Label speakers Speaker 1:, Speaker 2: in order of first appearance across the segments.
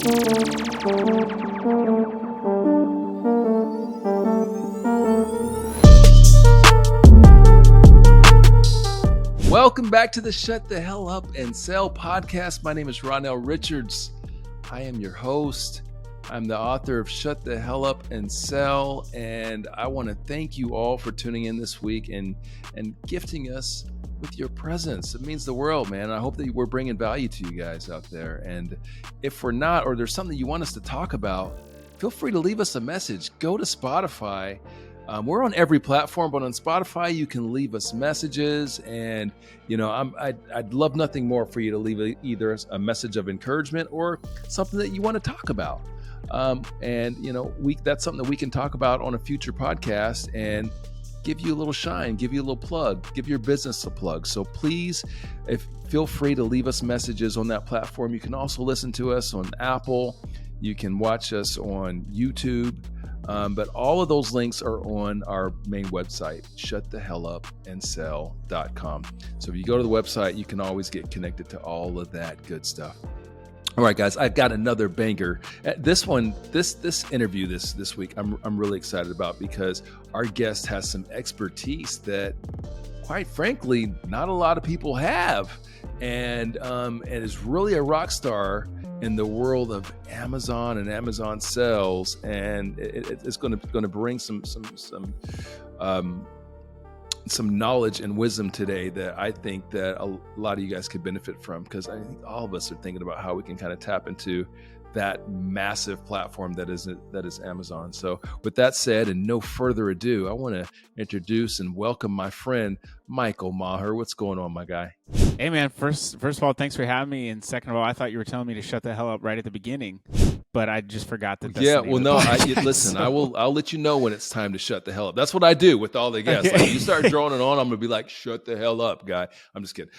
Speaker 1: Welcome back to the Shut the Hell Up and Sell podcast. My name is Ronell Richards. I am your host. I'm the author of Shut the Hell Up and Sell, and I want to thank you all for tuning in this week and gifting us with your presence. It means the world, man. I hope that we're bringing value to you guys out there. And if we're not, or there's something you want us to talk about, feel free to leave us a message. Go to Spotify. We're on every platform, but on Spotify, you can leave us messages. And, I'd love nothing more for you to leave either a message of encouragement or something that you want to talk about. That's something that we can talk about on a future podcast and give you a little shine, give you a little plug, give your business a plug. So please, feel free to leave us messages on that platform. You can also listen to us on Apple. You can watch us on YouTube. But all of those links are on our main website, shutthehellupandsell.com. So if you go to the website, you can always get connected to all of that good stuff. All right, guys, I've got another banger. This interview this week, I'm really excited about because our guest has some expertise that, quite frankly, not a lot of people have, and is really a rock star in the world of Amazon and Amazon sales, and it's going to bring some knowledge and wisdom today that I think that a lot of you guys could benefit from, because I think all of us are thinking about how we can kind of tap into that massive platform that is Amazon. So with that said, and no further ado, I want to introduce and welcome my friend Michael Maher. What's going on, my guy?
Speaker 2: Hey man, first of all, thanks for having me, and second of all, I thought you were telling me to shut the hell up right at the beginning, but I just forgot that.
Speaker 1: Listen, I'll let you know when it's time to shut the hell up. That's what I do with all the guests. Like, you start droning on, I'm gonna be like, shut the hell up, guy. I'm just kidding.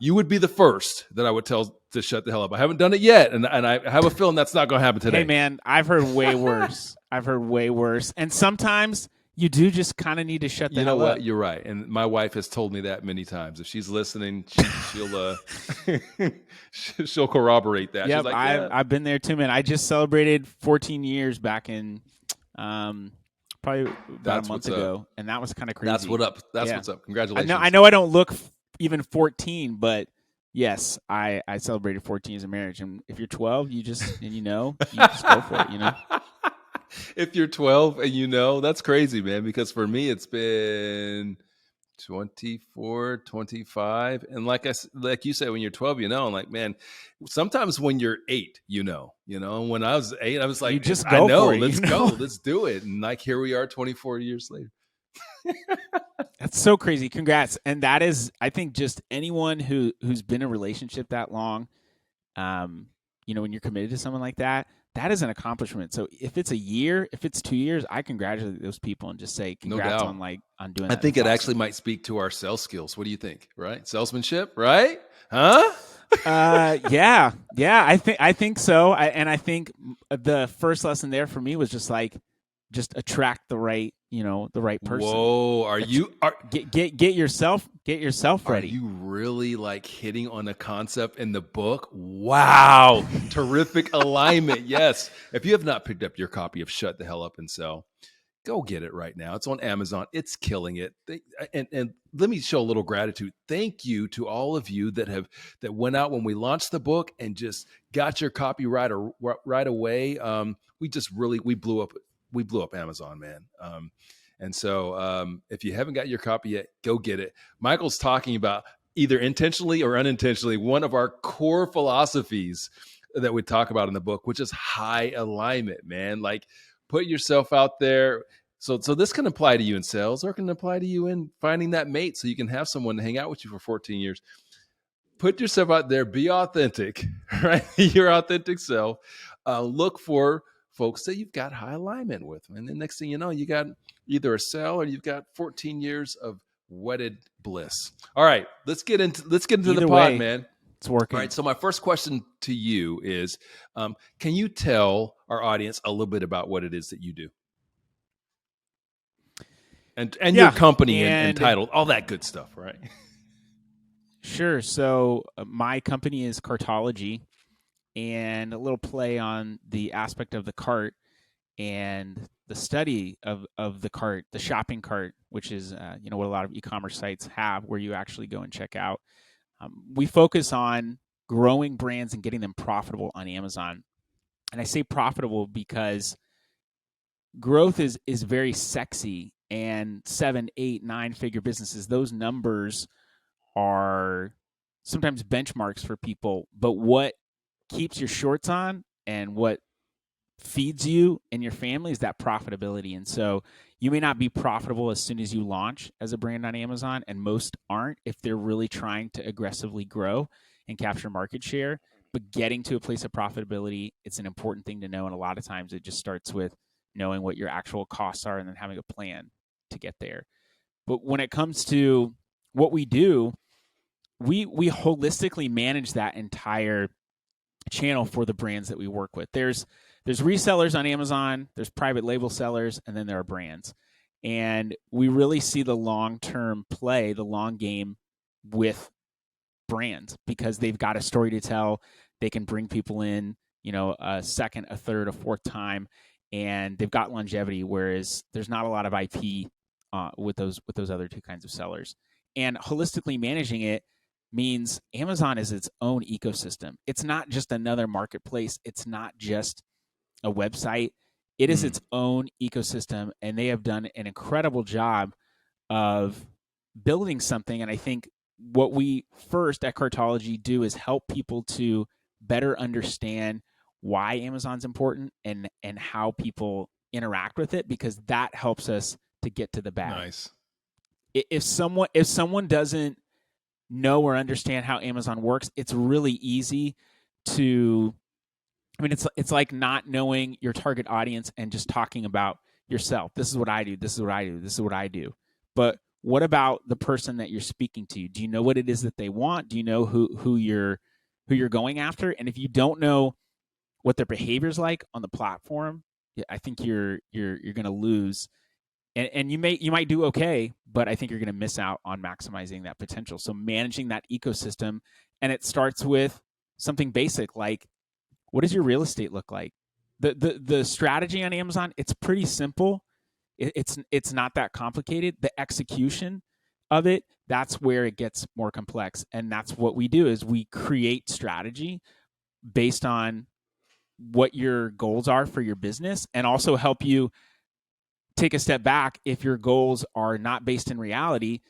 Speaker 1: You would be the first that I would tell to shut the hell up. I haven't done it yet, and I have a feeling that's not gonna happen today.
Speaker 2: Hey man, I've heard way worse. And sometimes you do just kind of need to shut the hell up. You know what?
Speaker 1: You're right. And my wife has told me that many times. If she's listening, she'll corroborate that.
Speaker 2: Yep,
Speaker 1: she's like, yeah.
Speaker 2: I've been there too, man. I just celebrated 14 years back in probably about a month ago, and that was kind of crazy.
Speaker 1: That's what's up. Congratulations.
Speaker 2: I know I don't look even 14, but yes, I celebrated 14 years of marriage. And if you're 12, you just go for it,
Speaker 1: If you're 12 and that's crazy, man, because for me, it's been 24, 25. And like you said, when you're 12, I'm like, man, sometimes when you're 8, and when I was 8, I was like,
Speaker 2: you just go for it,
Speaker 1: let's go, let's do it. And like, here we are 24 years later.
Speaker 2: That's so crazy. Congrats. And that is, I think, just anyone who's been in a relationship that long, when you're committed to someone like that, that is an accomplishment. So if it's a year, if it's 2 years, I congratulate those people and just say congrats on doing that.
Speaker 1: I think it actually might speak to our sales skills. What do you think? Right? Salesmanship, right? Huh?
Speaker 2: Yeah. I think so. I think the first lesson there for me was just attract the right person.
Speaker 1: Whoa,
Speaker 2: get yourself ready.
Speaker 1: Are you really hitting on a concept in the book? Wow. Terrific alignment. Yes. If you have not picked up your copy of Shut the Hell Up and Sell, go get it right now. It's on Amazon. It's killing it. And let me show a little gratitude. Thank you to all of you that went out when we launched the book and just got your copy right away. We blew up Amazon, man. And so if you haven't got your copy yet, go get it. Michael's talking about, either intentionally or unintentionally, one of our core philosophies that we talk about in the book, which is high alignment, man. Like, put yourself out there. So this can apply to you in sales, or it can apply to you in finding that mate so you can have someone to hang out with you for 14 years. Put yourself out there, be authentic, right? Your authentic self. Look for folks that you've got high alignment with. And the next thing you know, you got either a sale or you've got 14 years of wedded bliss. All right, let's get into the pod, man.
Speaker 2: It's working.
Speaker 1: All right, so my first question to you is, can you tell our audience a little bit about what it is that you do? And your company and title, all that good stuff, right?
Speaker 2: Sure. So my company is Cartology. and a little play on the aspect of the cart and the study of the cart, the shopping cart, which is what a lot of e-commerce sites have, where you actually go and check out. We focus on growing brands and getting them profitable on Amazon. And I say profitable because growth is very sexy, and 7, 8, 9 figure businesses, those numbers are sometimes benchmarks for people. But what keeps your shorts on and what feeds you and your family is that profitability. And so you may not be profitable as soon as you launch as a brand on Amazon, and most aren't if they're really trying to aggressively grow and capture market share. But getting to a place of profitability, it's an important thing to know. And a lot of times it just starts with knowing what your actual costs are and then having a plan to get there. But when it comes to what we do, we holistically manage that entire channel for the brands that we work with. There's resellers on Amazon, there's private label sellers, and then there are brands. And we really see the long-term play, the long game with brands, because they've got a story to tell. They can bring people in, a second, a third, a fourth time, and they've got longevity. Whereas there's not a lot of IP with those other two kinds of sellers. And holistically managing it means Amazon is its own ecosystem. It's not just another marketplace. It's not just a website. It is its own ecosystem, and they have done an incredible job of building something. And I think what we first at Cartology do is help people to better understand why Amazon's important and how people interact with it, because that helps us to get to the bag.
Speaker 1: Nice.
Speaker 2: If someone doesn't know or understand how Amazon works, it's really easy to, it's like not knowing your target audience and just talking about yourself. This is what I do. This is what I do. This is what I do. But what about the person that you're speaking to? Do you know what it is that they want? Do you know who you're going after? And if you don't know what their behavior's like on the platform, I think you're going to lose. And you might do okay, but I think you're going to miss out on maximizing that potential. So managing that ecosystem, and it starts with something basic like, what does your real estate look like? The strategy on Amazon, it's pretty simple. It's not that complicated. The execution of it, that's where it gets more complex. And that's what we do, is we create strategy based on what your goals are for your business, and also help you take a step back if your goals are not based in reality,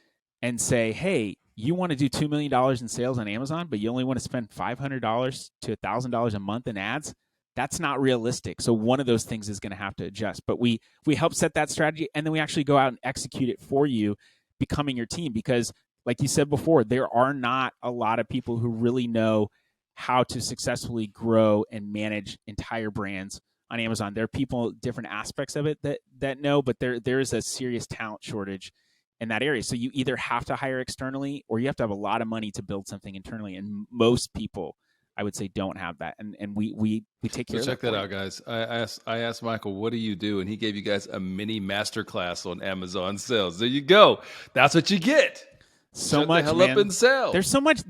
Speaker 2: and say, hey, you want to do $2 million in sales on Amazon, but you only want to spend $500 to $1,000 a month in ads. That's not realistic. So one of those things is going to have to adjust. But we help set that strategy, and then we actually go out and execute it for you, becoming your team. Because like you said before, there are not a lot of people who really know how to successfully grow and manage entire brands on Amazon. There are people, different aspects of it that know, but there is a serious talent shortage in that area. So you either have to hire externally, or you have to have a lot of money to build something internally. And most people, I would say, don't have that. And we take care of that.
Speaker 1: So check that out, guys. I asked Michael, what do you do? And he gave you guys a mini masterclass on Amazon sales. There you go. That's what you get.
Speaker 2: So
Speaker 1: Shut
Speaker 2: much,
Speaker 1: the hell
Speaker 2: man.
Speaker 1: up and sell.
Speaker 2: There's so much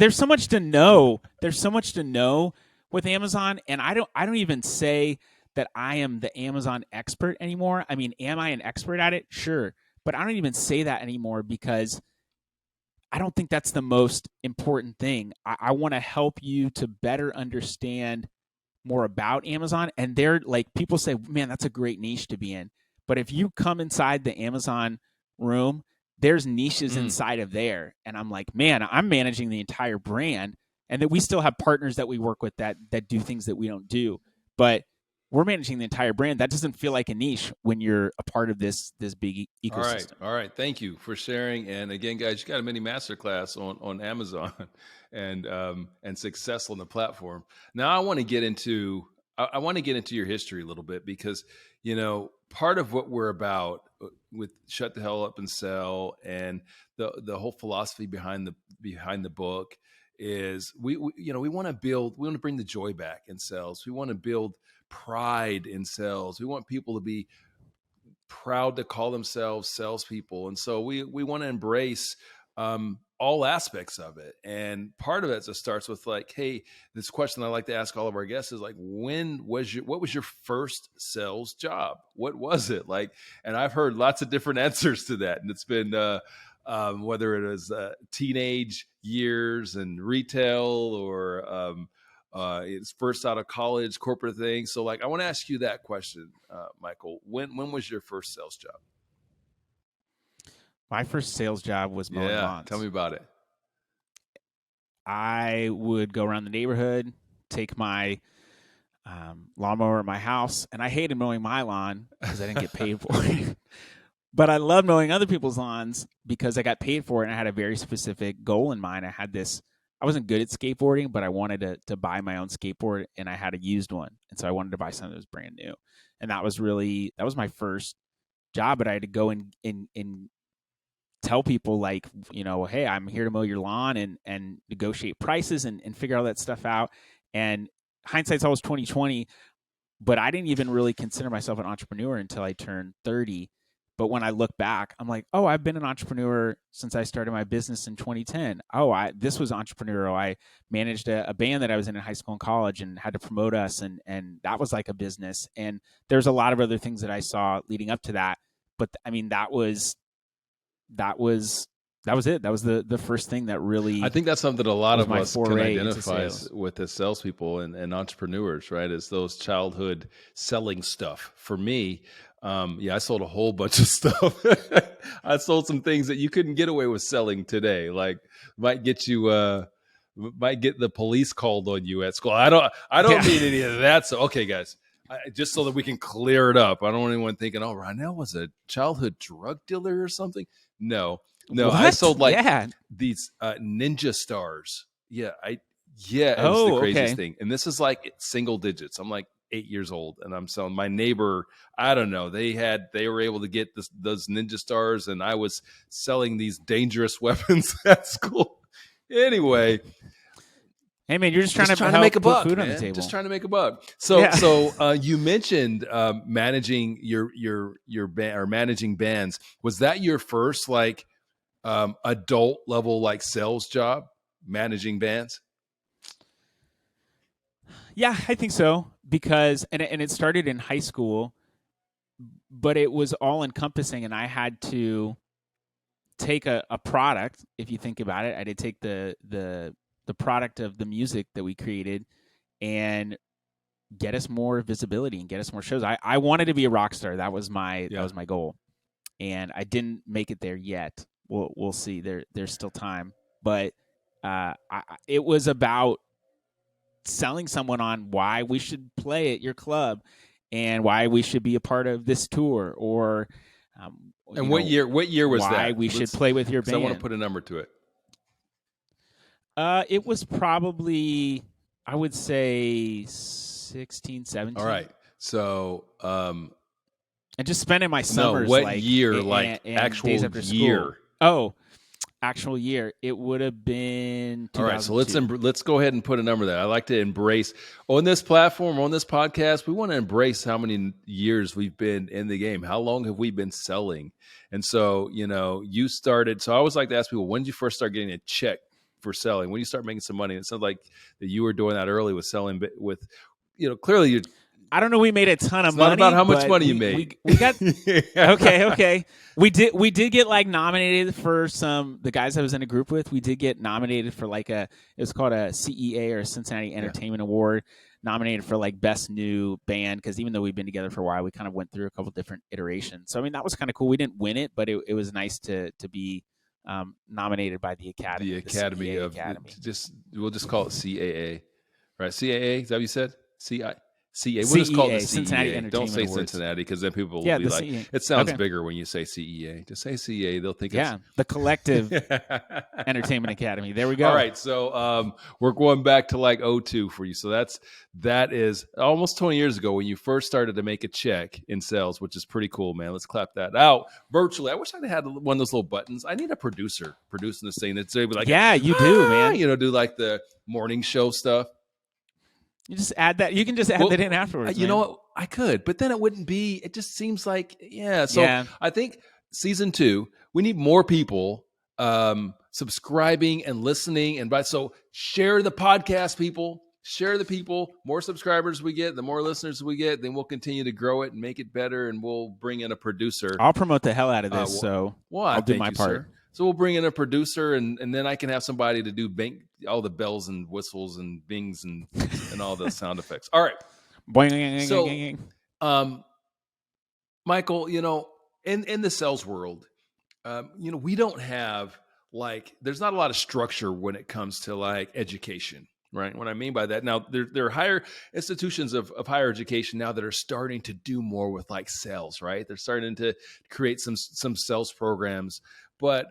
Speaker 2: to know. There's so much to know with Amazon. And I don't even say that I am the Amazon expert anymore. I mean, am I an expert at it? Sure. But I don't even say that anymore, because I don't think that's the most important thing. I want to help you to better understand more about Amazon. And they're like, people say, man, that's a great niche to be in. But if you come inside the Amazon room, there's niches inside of there. And I'm like, man, I'm managing the entire brand. And that we still have partners that we work with that do things that we don't do. But we're managing the entire brand. That doesn't feel like a niche when you're a part of this big ecosystem.
Speaker 1: All right. Thank you for sharing. And again, guys, you got a mini masterclass on Amazon and success on the platform. Now, I want to get into your history a little bit, because part of what we're about with Shut the Hell Up and Sell, and the whole philosophy behind the book, is we want to bring the joy back in sales. We want to build pride in sales. We want people to be proud to call themselves salespeople. And so we want to embrace all aspects of it. And part of it just starts with like, hey, this question I like to ask all of our guests is like, what was your first sales job? What was it like? And I've heard lots of different answers to that. And it's been, whether it was teenage years and retail or it's first out of college, corporate thing. So like, I want to ask you that question, Michael, when was your first sales job?
Speaker 2: My first sales job was mowing lawns.
Speaker 1: Tell me about it.
Speaker 2: I would go around the neighborhood, take my lawnmower at my house, and I hated mowing my lawn because I didn't get paid for it. But I loved mowing other people's lawns because I got paid for it, and I had a very specific goal in mind. I wasn't good at skateboarding, but I wanted to buy my own skateboard, and I had a used one. And so I wanted to buy something that was brand new. And that was my first job, but I had to go and tell people like, hey, I'm here to mow your lawn and negotiate prices and figure all that stuff out. And hindsight's always 20/20, but I didn't even really consider myself an entrepreneur until I turned 30. But when I look back, I'm like, oh, I've been an entrepreneur since I started my business in 2010. Oh, this was entrepreneurial. I managed a band that I was in high school and college and had to promote us. And that was like a business. And there's a lot of other things that I saw leading up to that. But I mean, that was it. That was the first thing that really.
Speaker 1: I think that's something a lot of us can identify with as salespeople and entrepreneurs, right? Is those childhood selling stuff. For me, I sold a whole bunch of stuff. I sold some things that you couldn't get away with selling today. Like might get the police called on you at school. I don't mean any of that. So okay, guys. Just so that we can clear it up. I don't want anyone thinking, oh, Ronnell was a childhood drug dealer or something. No,
Speaker 2: what?
Speaker 1: I sold these Ninja Stars. It was the craziest thing. And this is like single digits. I'm like 8 years old and I'm selling. My neighbor, I don't know, they were able to get those Ninja Stars, and I was selling these dangerous weapons at school. Anyway.
Speaker 2: Hey man, you're just trying to make a buck, food on the table.
Speaker 1: Just trying to make a buck. So you mentioned managing your band or managing bands. Was that your first like adult level like sales job, managing bands?
Speaker 2: Yeah, I think so, because and it started in high school, but it was all encompassing, and I had to take a product. If you think about it, I did take the product of the music that we created and get us more visibility and get us more shows. I wanted to be a rock star. That was my goal, and I didn't make it there yet. We'll see. There's still time, but it was about selling someone on why we should play at your club and why we should be a part of this tour, or
Speaker 1: and what year was
Speaker 2: why
Speaker 1: that?
Speaker 2: Why we should play with your band.
Speaker 1: I want to put a number to it.
Speaker 2: It was probably, I would say 16, 17.
Speaker 1: All right. So,
Speaker 2: and just spending my summers.
Speaker 1: No, what year? And actual
Speaker 2: days after
Speaker 1: year?
Speaker 2: School. Oh, actual year. It would have been 2002.
Speaker 1: All right. So let's go ahead and put a number there. I like to embrace on this platform, on this podcast. We want to embrace how many years we've been in the game. How long have we been selling? And so, you started. So I always like to ask people, when did you first start getting a check for selling? When you start making some money? It sounds like that you were doing that early with selling with, clearly you.
Speaker 2: I don't know. We made a ton of money.
Speaker 1: Not about how much money you made.
Speaker 2: We got okay. We did get like nominated for the guys I was in a group with. We did get nominated for like it was called a CEA or Cincinnati Entertainment Award. Nominated for like best new band, because even though we've been together for a while, we kind of went through a couple different iterations. So I mean that was kind of cool. We didn't win it, but it was nice to be nominated by the Academy.
Speaker 1: The Academy of we'll just call it CAA, right? CAA, is that what you said? CA. We'll just call it the
Speaker 2: Cincinnati
Speaker 1: CEA. Don't say
Speaker 2: Awards.
Speaker 1: Cincinnati, because then people will be like,
Speaker 2: CEA.
Speaker 1: It sounds bigger when you say CEA. Just say CEA. They'll think it's
Speaker 2: the Collective Entertainment Academy. There we go.
Speaker 1: All right. So we're going back to like 2002 for you. So that is almost 20 years ago when you first started to make a check in sales, which is pretty cool, man. Let's clap that out virtually. I wish I had one of those little buttons. I need a producer producing this thing that's like,
Speaker 2: yeah, you do, man.
Speaker 1: Do like the morning show stuff.
Speaker 2: You just add that. You can just add that in afterwards.
Speaker 1: You know what? I could, but then it wouldn't be. It just seems like, So I think season 2, we need more people subscribing and listening. And so share the podcast, people. Share the people. More subscribers we get, the more listeners we get, then we'll continue to grow it and make it better. And we'll bring in a producer.
Speaker 2: I'll promote the hell out of this. I'll do my part.
Speaker 1: Sir. So we'll bring in a producer, and then I can have somebody to do all the bells and whistles and bings and all the sound effects. All right. So, Michael, in the sales world, we don't have there's not a lot of structure when it comes to education, right? What I mean by that, now there are higher institutions of higher education now that are starting to do more with sales, right? They're starting to create some sales programs, but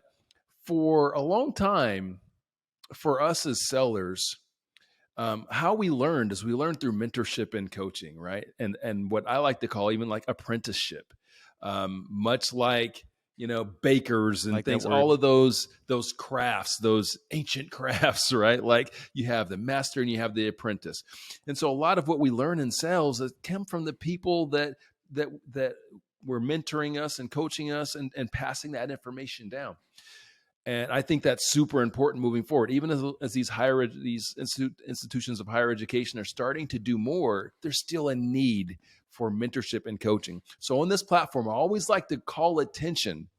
Speaker 1: for a long time, for us as sellers, how we learned is we learned through mentorship and coaching, right? And what I like to call even apprenticeship, much like bakers and things, all of those crafts, those ancient crafts, right? Like you have the master and you have the apprentice, and so a lot of what we learn in sales come from the people that were mentoring us and coaching us and passing that information down. And I think that's super important moving forward. Even as these institutions of higher education are starting to do more, there's still a need for mentorship and coaching. So on this platform, I always like to call attention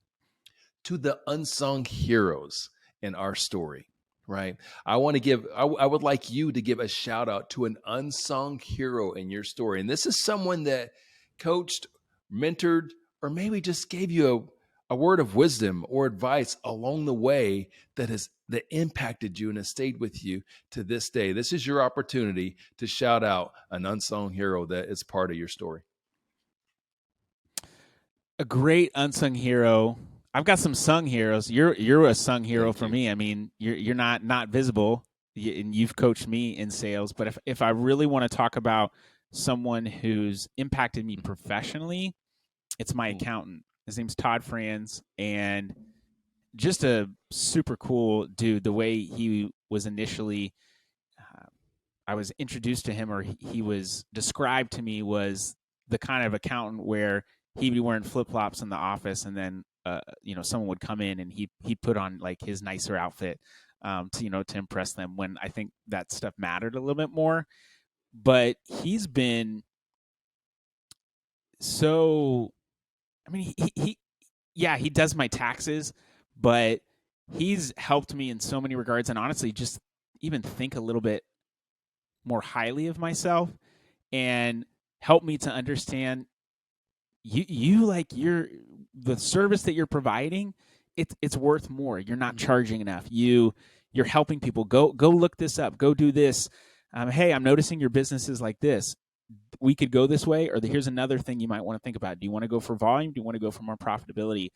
Speaker 1: to the unsung heroes in our story, right? I would like you to give a shout out to an unsung hero in your story. And this is someone that coached, mentored, or maybe just gave you a word of wisdom or advice along the way that impacted you and has stayed with you to this day. This is your opportunity to shout out an unsung hero that is part of your story.
Speaker 2: A great unsung hero. I've got some sung heroes. You're a sung hero for me. I mean, you're not visible, and you've coached me in sales. But if I really want to talk about someone who's impacted me professionally, it's my accountant. His name's Todd Franz, and just a super cool dude. The way he was initially, I was introduced to him, or he was described to me, was the kind of accountant where he'd be wearing flip-flops in the office, and then someone would come in and he put on his nicer outfit to impress them, when I think that stuff mattered a little bit more. But he's been so, I mean, he does my taxes, but he's helped me in so many regards, and honestly, just even think a little bit more highly of myself and help me to understand the service that you're providing, it's worth more. You're not charging enough. You're helping people. Go look this up. Go do this. Hey, I'm noticing your business is like this. We could go this way, or here's another thing you might want to think about. Do you want to go for volume? Do you want to go for more profitability?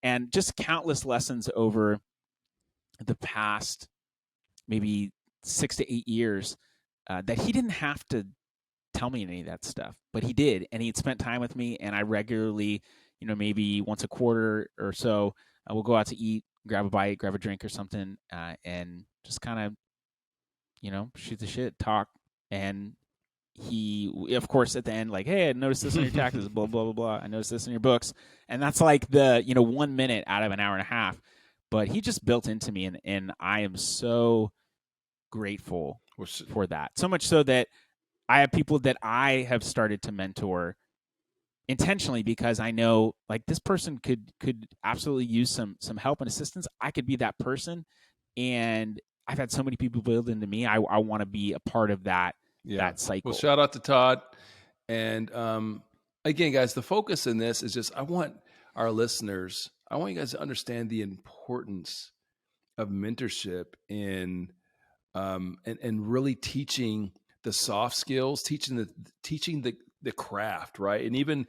Speaker 2: And just countless lessons over the past maybe 6 to 8 years that he didn't have to tell me any of that stuff, but he did, and he'd spent time with me, and I regularly, maybe once a quarter or so, we'll go out to eat, grab a bite, grab a drink or something, and just kind of, shoot the shit, talk. And he, of course, at the end, hey, I noticed this on your taxes, blah, blah, blah, blah. I noticed this in your books. And that's the, 1 minute out of an hour and a half. But he just built into me, and I am so grateful for that. So much so that I have people that I have started to mentor intentionally, because I know this person could absolutely use some help and assistance. I could be that person. And I've had so many people build into me. I want to be a part of that. Yeah. That cycle.
Speaker 1: Well, shout out to Todd. And again, guys, the focus in this is just, I want you guys to understand the importance of mentorship and really teaching the soft skills, teaching the craft, right? And even,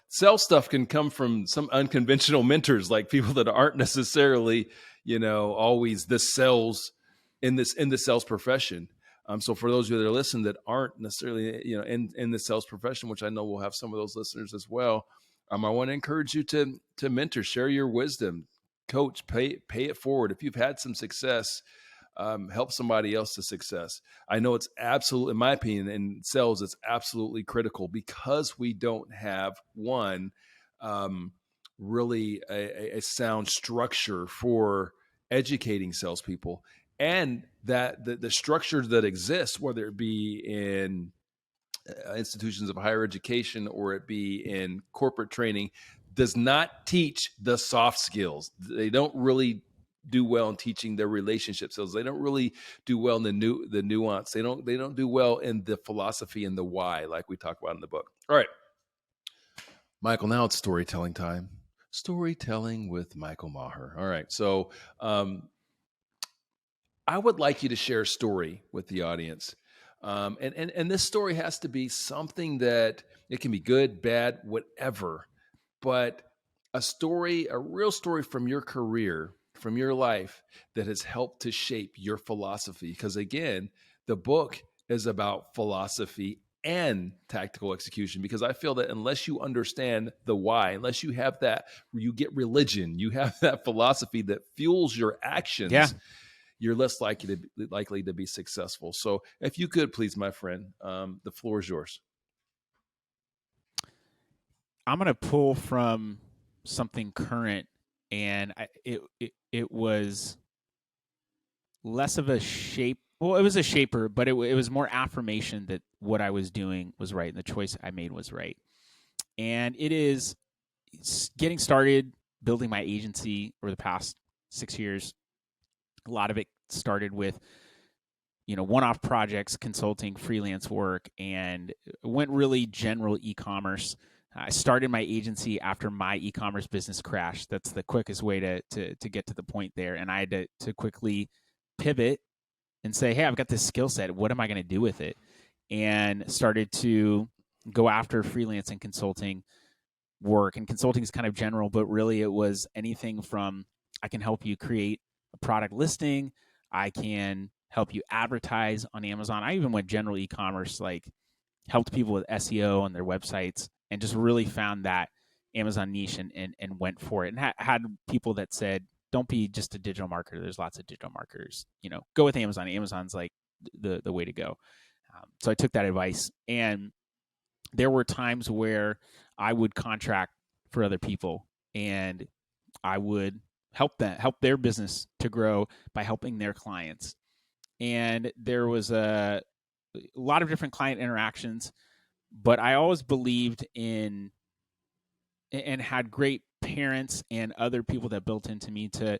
Speaker 1: sales stuff can come from some unconventional mentors, like people that aren't necessarily, always the sales in the sales profession. So for those of you that are listening that aren't necessarily, in the sales profession, which I know we'll have some of those listeners as well, I want to encourage you to mentor, share your wisdom, coach, pay it forward. If you've had some success, help somebody else to success. I know it's absolutely, in my opinion, in sales, it's absolutely critical, because we don't have really a sound structure for educating salespeople, and that the structures that exist, whether it be in institutions of higher education or it be in corporate training, does not teach the soft skills. They don't really do well in teaching their relationship skills. They don't really do well in the nuance. They don't do well in the philosophy and the why, like we talk about in the book. All right, Michael, now it's storytelling time. Storytelling with Michael Maher. All right, so I would like you to share a story with the audience. And this story has to be something that it can be good, bad, whatever, but a real story from your career, from your life that has helped to shape your philosophy. Because again, the book is about philosophy and tactical execution. Because I feel that unless you understand the why, unless you have that, you get religion, you have that philosophy that fuels your actions.
Speaker 2: Yeah.
Speaker 1: You're less likely to be successful. So, if you could, please, my friend, the floor is yours.
Speaker 2: I'm going to pull from something current, and it was less of a shape. Well, it was a shaper, but it was more affirmation that what I was doing was right and the choice I made was right. And it's getting started building my agency over the past 6 years. A lot of it started with one-off projects, consulting, freelance work, and went really general e-commerce. I started my agency after my e-commerce business crashed. That's the quickest way to get to the point there. And I had to quickly pivot and say, hey, I've got this skill set. What am I going to do with it? And started to go after freelance and consulting work. And consulting is kind of general, but really it was anything from I can help you create a product listing. I can help you advertise on Amazon. I even went general e-commerce, like helped people with SEO on their websites, and just really found that Amazon niche and went for it. And had people that said, don't be just a digital marketer. There's lots of digital marketers. Go with Amazon. Amazon's like the way to go. So I took that advice, and there were times where I would contract for other people, and I would help their business to grow by helping their clients. And there was a lot of different client interactions, but I always believed in and had great parents and other people that built into me to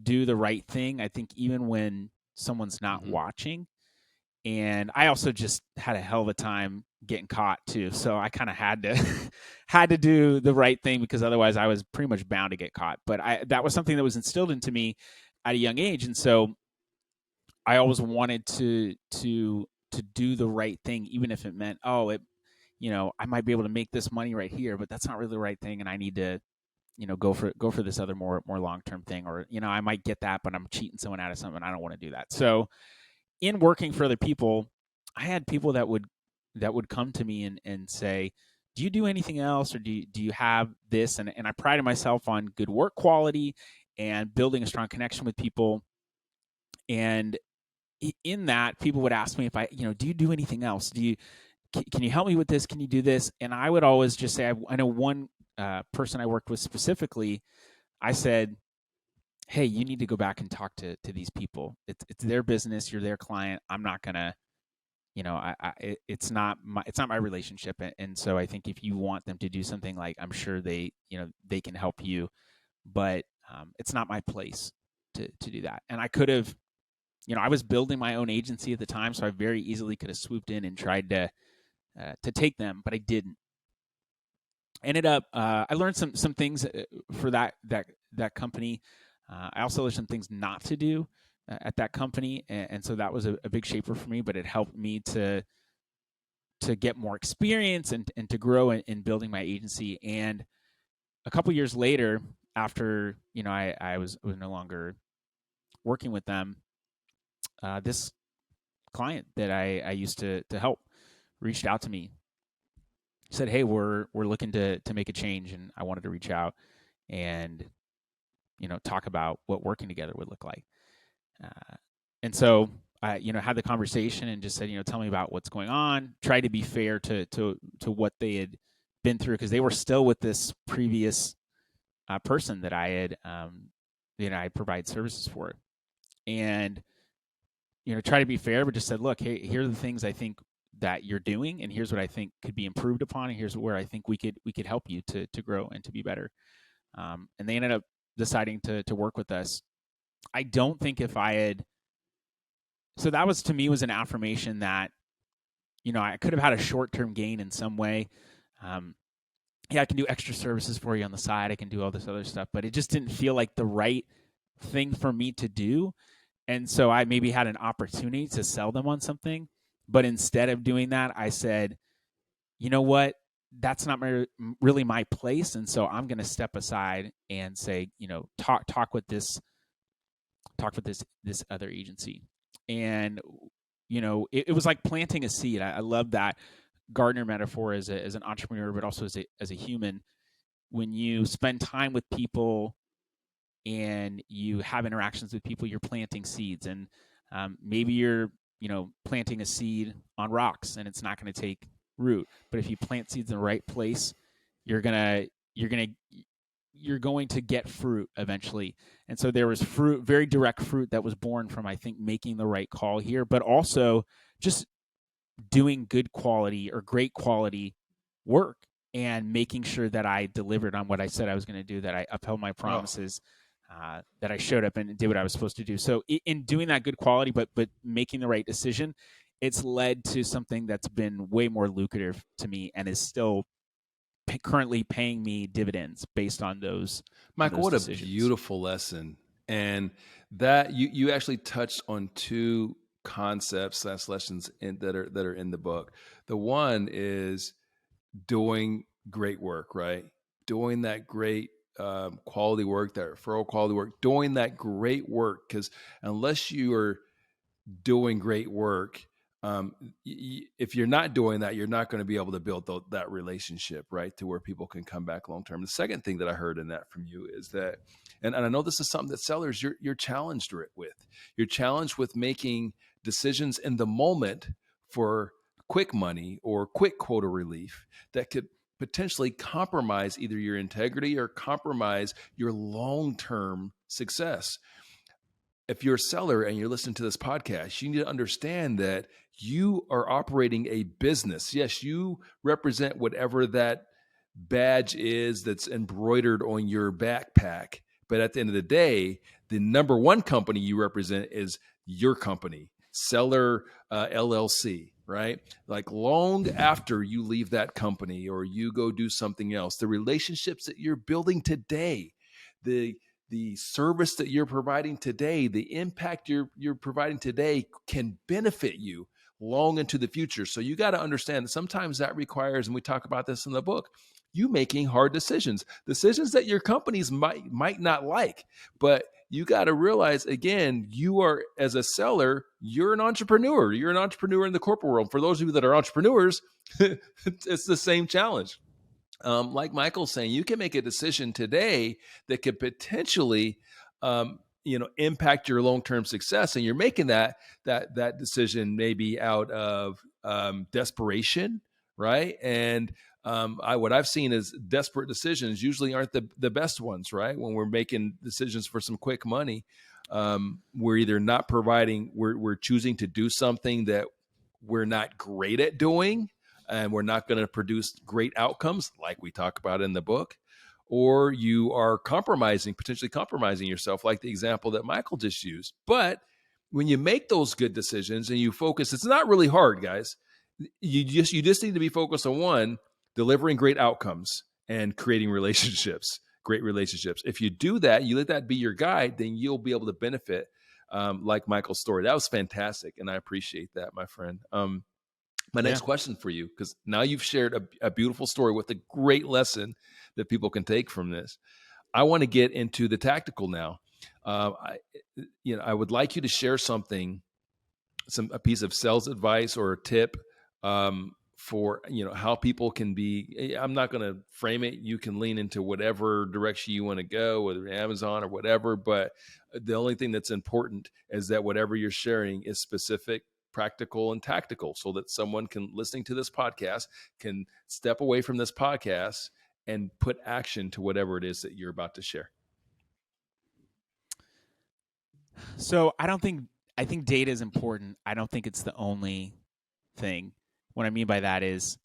Speaker 2: do the right thing. I think even when someone's not watching. And I also just had a hell of a time getting caught too. So I kind of had to do the right thing, because otherwise I was pretty much bound to get caught. But that was something that was instilled into me at a young age. And so I always wanted to do the right thing, even if it meant, I might be able to make this money right here, but that's not really the right thing. And I need to, go for this other more long-term thing, or, I might get that, but I'm cheating someone out of something. I don't want to do that. So in working for other people, I had people that would come to me and say, do you do anything else, or do you have this? And I prided myself on good work quality and building a strong connection with people. And in that, people would ask me if do you do anything else? Can you help me with this? Can you do this? And I would always just say, I know one person I worked with specifically, I said, hey, you need to go back and talk to these people. It's their business. You're their client. I'm not gonna, it's not my relationship. And so I think if you want them to do something, like, I'm sure they can help you, but it's not my place to do that. And I could have, I was building my own agency at the time, so I very easily could have swooped in and tried to take them, but I didn't. Ended up, I learned some things for that company. I also learned some things not to do at that company, and so that was a big shaper for me. But it helped me to get more experience and to grow in building my agency. And a couple years later, after I was no longer working with them, this client that I used to help reached out to me. Said, hey, we're looking to make a change, and I wanted to reach out and talk about what working together would look like. And so I had the conversation and just said, tell me about what's going on. Tried to be fair to what they had been through, because they were still with this previous person that I had I provide services for it. And, try to be fair, but just said, look, hey, here are the things I think that you're doing, and here's what I think could be improved upon, and here's where I think we could help you to grow and to be better. And they ended up deciding to work with us. I don't think if I had, so that was, to me, was an affirmation that, I could have had a short-term gain in some way. Yeah, I can do extra services for you on the side. I can do all this other stuff, but it just didn't feel like the right thing for me to do. And so I maybe had an opportunity to sell them on something, but instead of doing that, I said, you know what? That's not really my place, and so I'm going to step aside and say, talk with this other agency. And it was like planting a seed. I love that gardener metaphor as an entrepreneur, but also as a human. When you spend time with people and you have interactions with people, you're planting seeds. And maybe you're planting a seed on rocks and it's not going to take root. But if you plant seeds in the right place, you're going to get fruit eventually. And so there was fruit, very direct fruit, that was born from, I think, making the right call here, but also just doing good quality or great quality work and making sure that I delivered on what I said I was going to do, that I upheld my promises, that I showed up and did what I was supposed to do. So in doing that good quality, but making the right decision, it's led to something that's been way more lucrative to me and is still currently paying me dividends based on those.
Speaker 1: Michael, what
Speaker 2: decisions.
Speaker 1: a beautiful lesson. And that you actually touched on two concepts / lessons that are in the book. The one is doing great work, right? Doing that great quality work, that referral quality work, doing that great work. Because unless you are doing great work, if you're not doing that, you're not going to be able to build that relationship, right, to where people can come back long term. The second thing that I heard in that from you is that, and I know this is something that sellers you're challenged with. You're challenged with making decisions in the moment for quick money or quick quota relief that could potentially compromise either your integrity or compromise your long term success. If you're a seller and you're listening to this podcast, you need to understand that you are operating a business. Yes, you represent whatever that badge is that's embroidered on your backpack. But at the end of the day, the number one company you represent is your company, Seller LLC, right? Like long after you leave that company or you go do something else, the relationships that you're building today, the service that you're providing today, the impact you're providing today can benefit you long into the future. So you got to understand that sometimes that requires, and we talk about this in the book, you making hard decisions that your companies might not like, but you got to realize, again, you are, as a seller, you're an entrepreneur. You're an entrepreneur in the corporate world. For those of you that are entrepreneurs, it's the same challenge. Like Michael's saying, you can make a decision today that could potentially, impact your long-term success, and you're making that decision maybe out of desperation, right? And what I've seen is desperate decisions usually aren't the best ones, right? When we're making decisions for some quick money, we're either not providing, we're choosing to do something that we're not great at doing, and we're not going to produce great outcomes like we talk about in the book, or you are potentially compromising yourself, like the example that Michael just used. But when you make those good decisions and you focus, it's not really hard, guys. You just need to be focused on one, delivering great outcomes and creating great relationships. If you do that, you let that be your guide, then you'll be able to benefit, like Michael's story. That was fantastic, and I appreciate that, my friend. My next question for you, because now you've shared a beautiful story with a great lesson that people can take from this. I want to get into the tactical now. I would like you to share a piece of sales advice or a tip, for how people can be. I'm not going to frame it. You can lean into whatever direction you want to go, whether Amazon or whatever. But the only thing that's important is that whatever you're sharing is specific, practical, and tactical, so that someone listening to this podcast can step away from this podcast and put action to whatever it is that you're about to share.
Speaker 2: So I think data is important. I don't think it's the only thing. What I mean by that is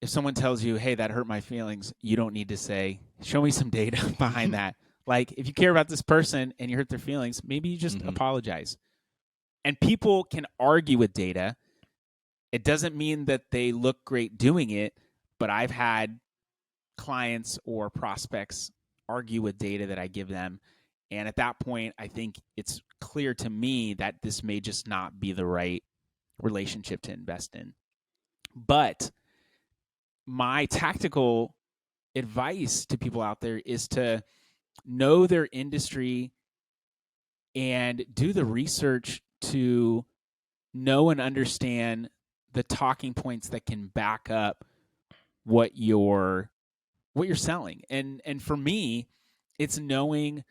Speaker 2: if someone tells you, "Hey, that hurt my feelings," you don't need to say, "Show me some data behind that." Like if you care about this person and you hurt their feelings, maybe you just
Speaker 1: Mhm.
Speaker 2: apologize. And people can argue with data. It doesn't mean that they look great doing it, but I've had clients or prospects argue with data that I give them. And at that point, I think it's clear to me that this may just not be the right relationship to invest in. But my tactical advice to people out there is to know their industry and do the research to know and understand the talking points that can back up what you're selling. And for me, it's knowing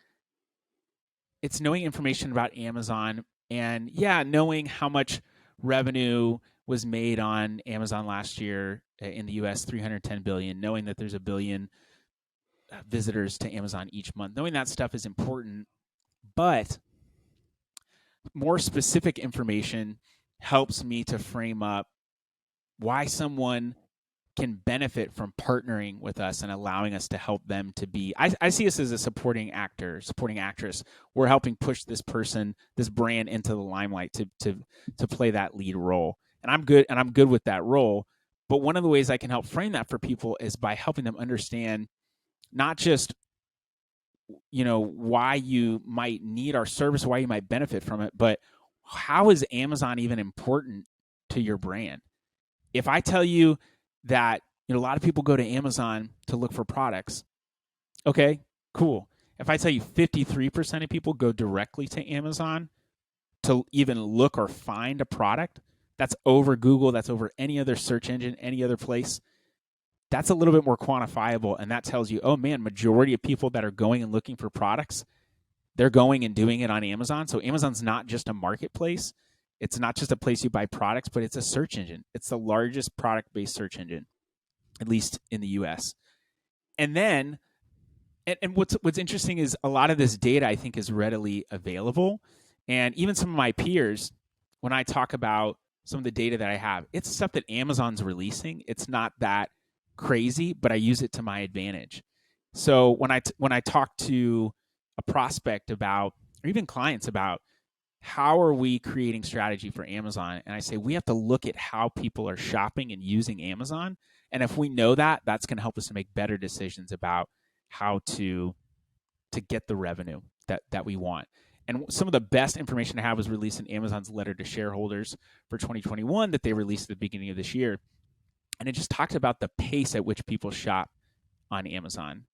Speaker 2: information about Amazon, and yeah, knowing how much revenue was made on Amazon last year in the US, 310 billion, knowing that there's a billion visitors to Amazon each month. Knowing that stuff is important, but more specific information helps me to frame up why someone can benefit from partnering with us and allowing us to help them to be. I see us as a supporting actor, supporting actress. We're helping push this person, this brand into the limelight to play that lead role. And I'm good with that role. But one of the ways I can help frame that for people is by helping them understand not just why you might need our service, why you might benefit from it, but how is Amazon even important to your brand? If I tell you that a lot of people go to Amazon to look for products, okay, cool. If I tell you 53% of people go directly to Amazon to even look or find a product, that's over Google, that's over any other search engine, any other place. That's a little bit more quantifiable, and that tells you, oh man, majority of people that are going and looking for products, they're going and doing it on Amazon. So Amazon's not just a marketplace. It's not just a place you buy products, but it's a search engine. It's the largest product-based search engine, at least in the US. And then, and what's interesting is a lot of this data I think is readily available. And even some of my peers, when I talk about some of the data that I have, it's stuff that Amazon's releasing. It's not that crazy, but I use it to my advantage. So when I talk to a prospect about, or even clients about, how are we creating strategy for Amazon? And I say, we have to look at how people are shopping and using Amazon. And if we know that, that's going to help us to make better decisions about how to get the revenue that we want. And some of the best information I have was released in Amazon's letter to shareholders for 2021 that they released at the beginning of this year. And it just talked about the pace at which people shop on Amazon.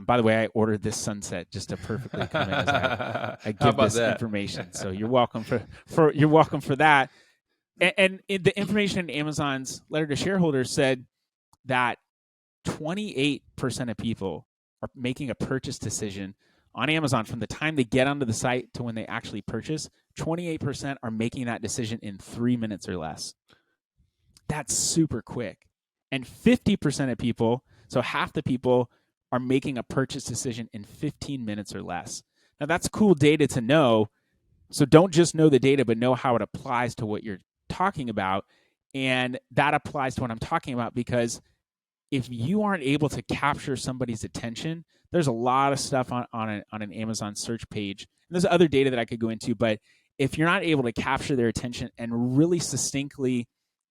Speaker 2: By the way, I ordered this sunset just to perfectly come in as I
Speaker 1: How
Speaker 2: give
Speaker 1: about
Speaker 2: this
Speaker 1: that?
Speaker 2: information. So you're welcome you're welcome for that. And the information in Amazon's letter to shareholders said that 28% of people are making a purchase decision on Amazon from the time they get onto the site to when they actually purchase. 28% are making that decision in 3 minutes or less. That's super quick. And 50% of people, so half the people, are making a purchase decision in 15 minutes or less. Now, that's cool data to know. So don't just know the data, but know how it applies to what you're talking about. And that applies to what I'm talking about, because if you aren't able to capture somebody's attention, there's a lot of stuff on an Amazon search page. And there's other data that I could go into, but if you're not able to capture their attention and really succinctly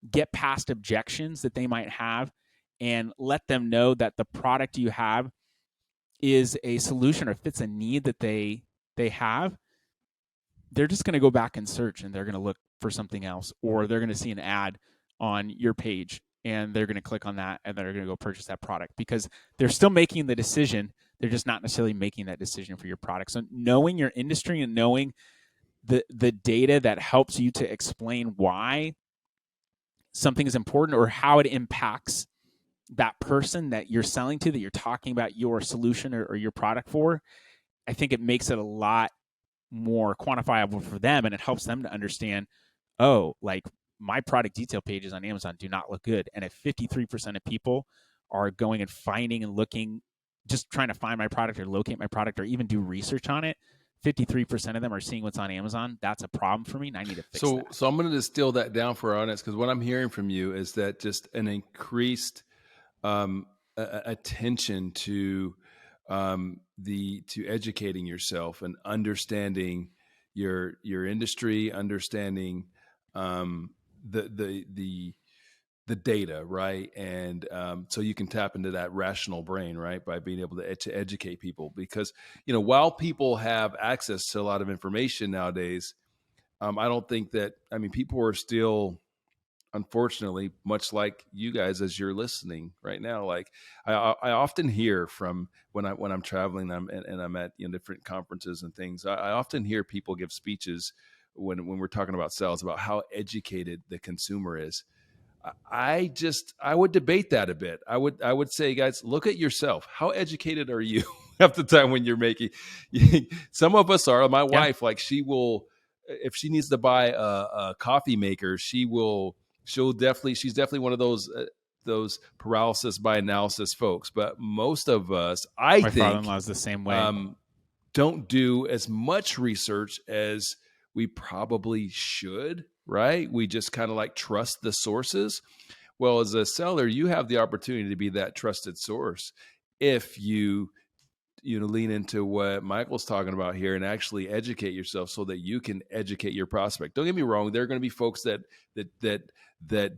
Speaker 2: get past objections that they might have and let them know that the product you have is a solution or fits a need that they have, they're just going to go back and search, and they're going to look for something else, or they're going to see an ad on your page and they're going to click on that and they're going to go purchase that product, because they're still making the decision. They're just not necessarily making that decision for your product. So knowing your industry and knowing the data that helps you to explain why something is important or how it impacts that person that you're selling to, that you're talking about your solution or your product for, I think it makes it a lot more quantifiable for them, and it helps them to understand, oh, like my product detail pages on Amazon do not look good. And if 53% of people are going and finding and looking, just trying to find my product or locate my product or even do research on it, 53% of them are seeing what's on Amazon, that's a problem for me, and I need to fix that.
Speaker 1: So I'm going to distill that down for our audience, because what I'm hearing from you is that just an increased attention to to educating yourself and understanding your industry, understanding the the data, right? And so you can tap into that rational brain, right, by being able to educate people. Because while people have access to a lot of information nowadays, I don't think that, I mean, people are still, unfortunately, much like you guys as you're listening right now. Like I often hear from when I'm traveling, and I'm at different conferences and things. I often hear people give speeches when we're talking about sales, about how educated the consumer is. I would debate that a bit. I would say, guys, look at yourself. How educated are you? Half the time when you're making, some of us are. My wife, like, she will, if she needs to buy a coffee maker, she's definitely one of those paralysis by analysis folks. But most of us, I
Speaker 2: My
Speaker 1: think,
Speaker 2: father-in-law's the same way.
Speaker 1: Don't do as much research as we probably should, right? We just kind of like trust the sources. Well, as a seller, you have the opportunity to be that trusted source if you lean into what Michael's talking about here and actually educate yourself so that you can educate your prospect. Don't get me wrong, there are going to be folks that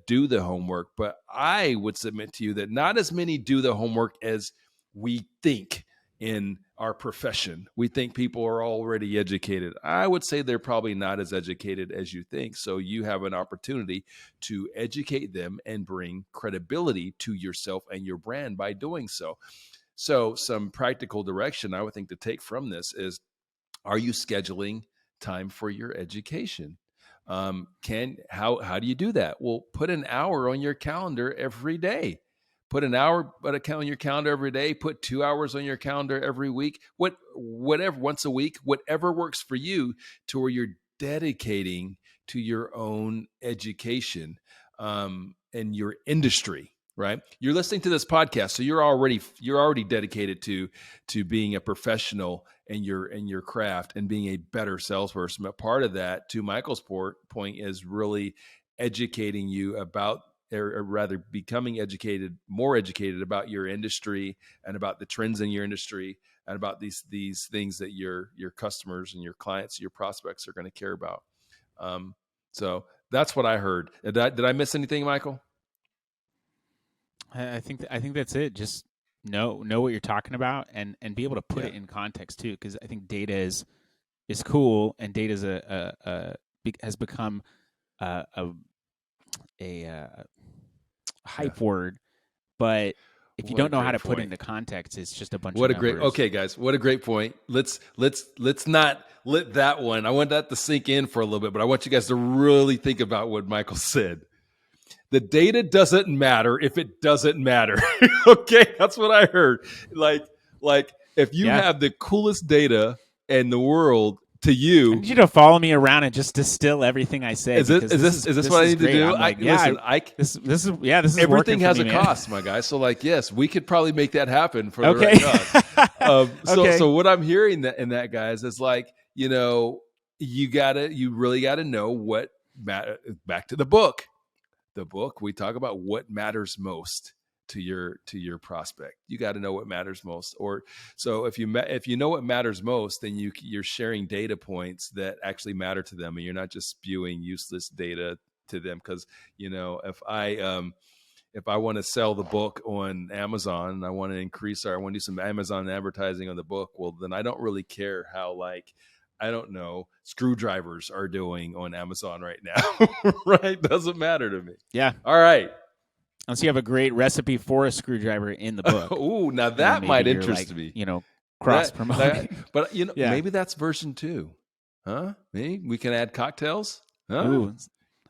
Speaker 1: do the homework, but I would submit to you that not as many do the homework as we think in our profession. We think people are already educated. I would say they're probably not as educated as you think. So you have an opportunity to educate them and bring credibility to yourself and your brand by doing so. So some practical direction I would think to take from this is, are you scheduling time for your education? How do you do that? Well, put an hour on your calendar every day. Put an hour on your calendar every day. Put 2 hours on your calendar every week. Whatever, once a week, whatever works for you, to where you're dedicating to your own education and your industry. Right? You're listening to this podcast, so you're already dedicated to being a professional in your craft and being a better salesperson. But part of that, to Michael's point, is really educating you about, or rather becoming more educated about your industry and about the trends in your industry and about these things that your customers and your clients, your prospects are going to care about. So that's what I heard. Did I miss anything, Michael?
Speaker 2: I think that's it. Just know what you're talking about and be able to put it in context too, because I think data is cool, and data is has become a hype word, but if you don't know how to put it into context, it's just a bunch of numbers.
Speaker 1: Okay, guys, what a great point. Let's not let that one. I want that to sink in for a little bit, but I want you guys to really think about what Michael said. The data doesn't matter if it doesn't matter. Okay, that's what I heard. Like if you have the coolest data in the world, to you,
Speaker 2: I need you to follow me around and just distill everything I say.
Speaker 1: Is this what I need to do?
Speaker 2: Like, this is
Speaker 1: everything has a cost, my guy. So yes, we could probably make that happen for the right cost. So what I'm hearing in that, guys, is you really gotta know what matter. Back to the book. The book, we talk about what matters most to your prospect. You got to know what matters most. Or so if you know what matters most, then you're sharing data points that actually matter to them, and you're not just spewing useless data to them. Because if I want to sell the book on Amazon and I want to do some Amazon advertising on the book, well, then I don't really care how I don't know, screwdrivers are doing on Amazon right now. Right? Doesn't matter to me.
Speaker 2: Yeah.
Speaker 1: All right.
Speaker 2: Unless you have a great recipe for a screwdriver in the book.
Speaker 1: Ooh, now that might interest me.
Speaker 2: Cross promoting.
Speaker 1: But maybe that's version 2. Huh? Maybe we can add cocktails. Huh?
Speaker 2: Ooh,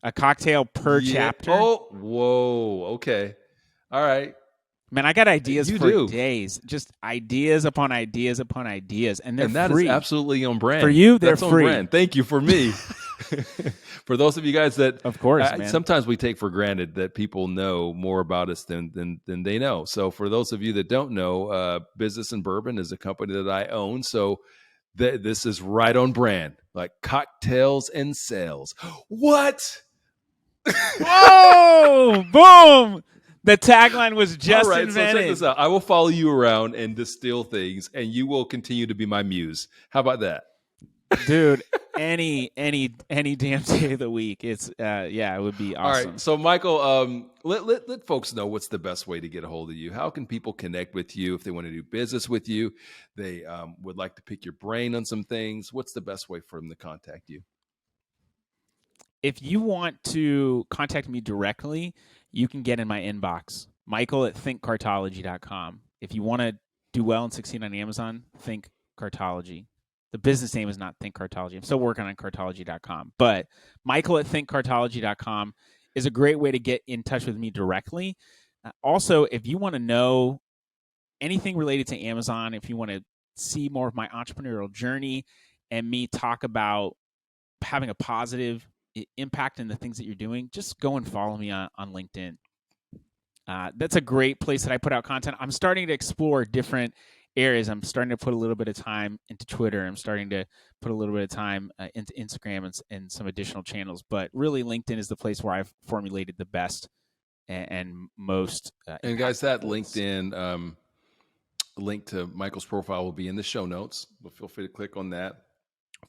Speaker 2: a cocktail per chapter.
Speaker 1: Oh, whoa. Okay. All right.
Speaker 2: Man, I got ideas for days. Just ideas upon ideas upon ideas. And they're
Speaker 1: free. Is absolutely on brand.
Speaker 2: For you, they're free.
Speaker 1: On brand. Thank you. For me. For those of you guys that,
Speaker 2: of course, man.
Speaker 1: Sometimes we take for granted that people know more about us than they know. So for those of you that don't know, Business and Bourbon is a company that I own. So This is right on brand. Like cocktails and sales. What?
Speaker 2: Oh, boom! The tagline was just
Speaker 1: All right,
Speaker 2: invented.
Speaker 1: so check this out. I will follow you around and distill things, and you will continue to be my muse. How about that?
Speaker 2: Dude, any damn day of the week. It's it would be awesome.
Speaker 1: All right, so Michael, let folks know what's the best way to get a hold of you. How can people connect with you if they want to do business with you? They would like to pick your brain on some things. What's the best way for them to contact you?
Speaker 2: If you want to contact me directly, you can get in my inbox, michael@thinkcartology.com. If you want to do well and succeed on Amazon, think Cartology. The business name is not Think Cartology. I'm still working on cartology.com. But michael@thinkcartology.com is a great way to get in touch with me directly. Also, if you want to know anything related to Amazon, if you want to see more of my entrepreneurial journey and me talk about having a positive impact in the things that you're doing, just go and follow me on LinkedIn. That's a great place that I put out content. I'm starting to explore different areas. I'm starting to put a little bit of time into Twitter. I'm starting to put a little bit of time into Instagram and some additional channels. But really, LinkedIn is the place where I've formulated the best and most.
Speaker 1: And guys, that LinkedIn link to Michael's profile will be in the show notes. But feel free to click on that.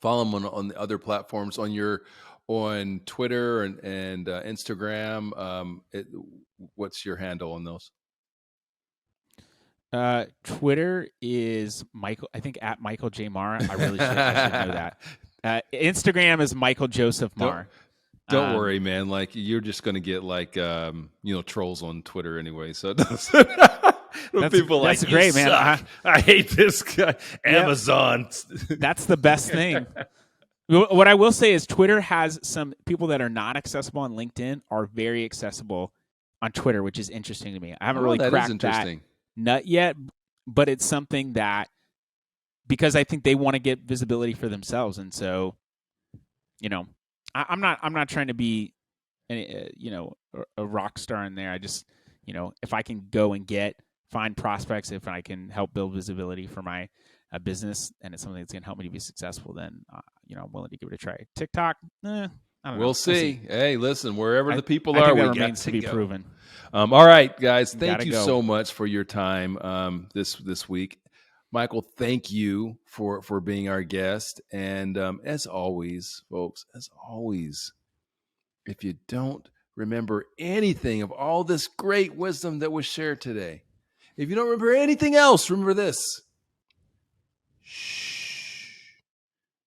Speaker 1: Follow him on the other platforms on Twitter and Instagram. What's your handle on those?
Speaker 2: Twitter is Michael. I think at Michael J. Maher. I really should know that. Instagram is Michael Joseph Maher.
Speaker 1: Don't worry, man. Like you're just gonna get like trolls on Twitter anyway. So that's
Speaker 2: great, man.
Speaker 1: I hate this guy. Amazon.
Speaker 2: That's the best thing. What I will say is Twitter has some people that are not accessible on LinkedIn are very accessible on Twitter, which is interesting to me. I haven't really cracked that nut yet, but it's something that because I think they want to get visibility for themselves, and so I'm not trying to be a rock star in there. I just if I can go and find prospects, if I can help build visibility for my business, and it's something that's going to help me to be successful, then I'm willing to give it a try. TikTok, I don't know.
Speaker 1: We'll see. Hey, listen, wherever the people are, we
Speaker 2: remains to be proven.
Speaker 1: All right, guys, thank you so much for your time this week. Michael, thank you for being our guest. And as always, folks, if you don't remember anything of all this great wisdom that was shared today, if you don't remember anything else, remember this. Shh.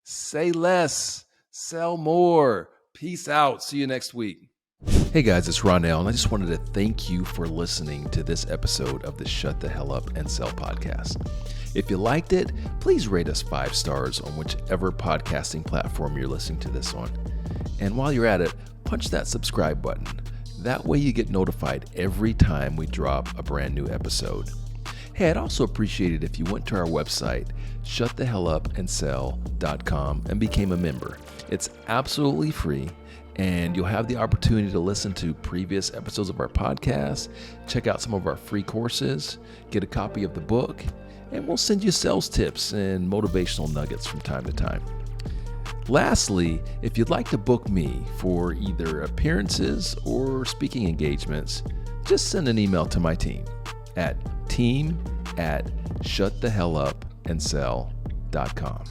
Speaker 1: Say less. Sell more. Peace out. See you next week. Hey guys, it's Ronell, and I just wanted to thank you for listening to this episode of the Shut the Hell Up and Sell podcast. If you liked it, please rate us 5 stars on whichever podcasting platform you're listening to this on. And while you're at it, punch that subscribe button. That way you get notified every time we drop a brand new episode. Hey, I'd also appreciate it if you went to our website, shutthehellupandsell.com, and became a member. It's absolutely free, and you'll have the opportunity to listen to previous episodes of our podcast, check out some of our free courses, get a copy of the book, and we'll send you sales tips and motivational nuggets from time to time. Lastly, if you'd like to book me for either appearances or speaking engagements, just send an email to my team at team@shutthehellupandsell.com.